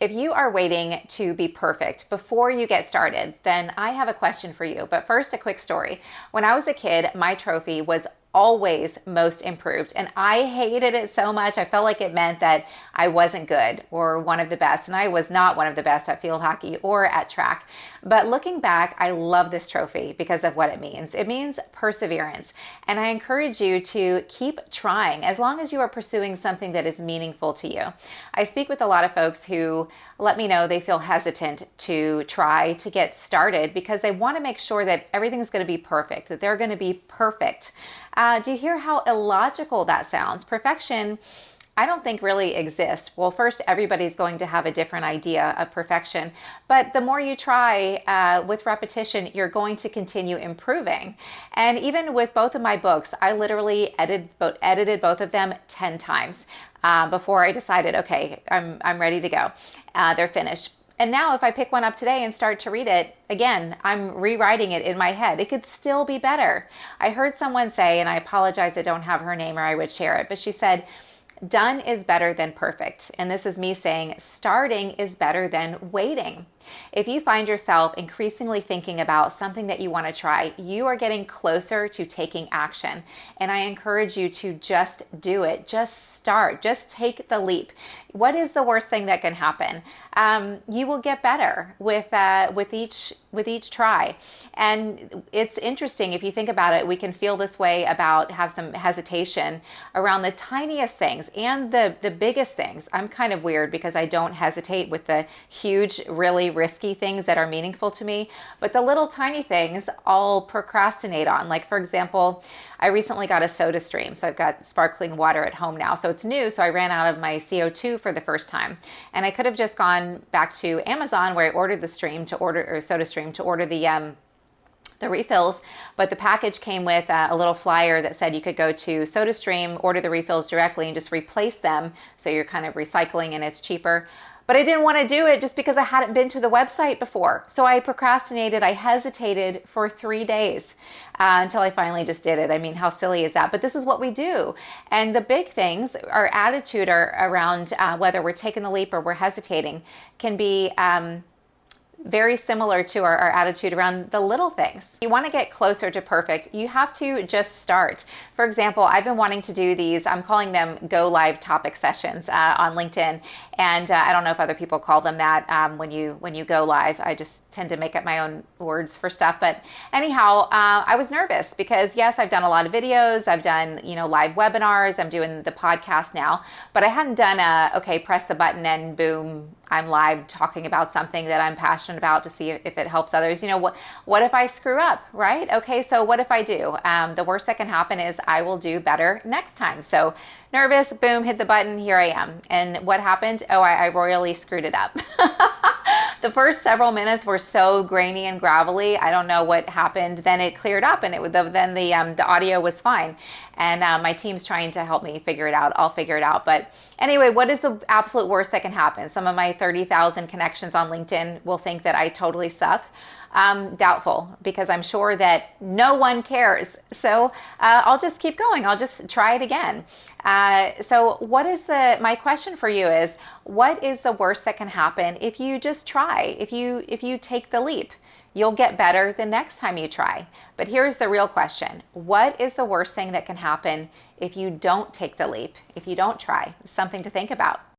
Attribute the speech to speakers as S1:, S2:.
S1: If you are waiting to be perfect before you get started, then I have a question for you. But first, a quick story. When I was a kid, my trophy was always most improved, and I hated it so much. I felt like it meant that I wasn't good or one of the best, and I was not one of the best at field hockey or at track. But looking back, I love this trophy because of what it means. It means perseverance, and I encourage you to keep trying as long as you are pursuing something that is meaningful to you. I speak with a lot of folks who let me know they feel hesitant to try to get started because they want to make sure that everything's going to be perfect, that they're going to be perfect. Do you hear how illogical that sounds? Perfection, I don't think really exists. Well, first, everybody's going to have a different idea of perfection, but the more you try with repetition, you're going to continue improving. And even with both of my books, I literally edited both of them 10 times before I decided, okay, I'm ready to go. They're finished. And now if I pick one up today and start to read it, again, I'm rewriting it in my head. It could still be better. I heard someone say, and I apologize I don't have her name or I would share it, but she said, done is better than perfect. And this is me saying starting is better than waiting. If you find yourself increasingly thinking about something that you want to try, you are getting closer to taking action. And I encourage you to just do it. Just start. Just take the leap. What is the worst thing that can happen? You will get better with each try. And it's interesting if you think about it. We can feel this way have some hesitation around the tiniest things and the biggest things. I'm kind of weird because I don't hesitate with the huge, really risky things that are meaningful to me, but the little tiny things I'll procrastinate on. Like, for example, I recently got a SodaStream, so I've got sparkling water at home now. So it's new, so I ran out of my CO2 for the first time. And I could have just gone back to Amazon where I ordered the SodaStream to order the refills, but the package came with a little flyer that said you could go to SodaStream, order the refills directly, and just replace them. So you're kind of recycling and it's cheaper. But I didn't want to do it just because I hadn't been to the website before. So I procrastinated. I hesitated for 3 days until I finally just did it. I mean, how silly is that? But this is what we do. And the big things, our attitude around whether we're taking the leap or we're hesitating can be very similar to our attitude around the little things. You want to get closer to perfect, you have to just start. For example, I've been wanting to do these, I'm calling them go live topic sessions on LinkedIn. And I don't know if other people call them that when you go live. I just tend to make up my own words for stuff. But anyhow, I was nervous because yes, I've done a lot of videos. I've done, live webinars. I'm doing the podcast now, but I hadn't done okay, press the button and boom, I'm live talking about something that I'm passionate about to see if it helps others. What if I screw up, right? Okay, so what if I do? The worst that can happen is I will do better next time. So nervous, boom, hit the button, here I am. And what happened? Oh, I royally screwed it up. The first several minutes were so grainy and gravelly. I don't know what happened. Then it cleared up, and then the audio was fine. And my team's trying to help me figure it out. I'll figure it out. But anyway, what is the absolute worst that can happen? Some of my 30,000 connections on LinkedIn will think that I totally suck. Doubtful, because I'm sure that no one cares. So I'll just keep going. I'll just try it again. So my question for you is, what is the worst that can happen if you just try? If you take the leap, you'll get better the next time you try. But here's the real question. What is the worst thing that can happen if you don't take the leap, if you don't try? Something to think about.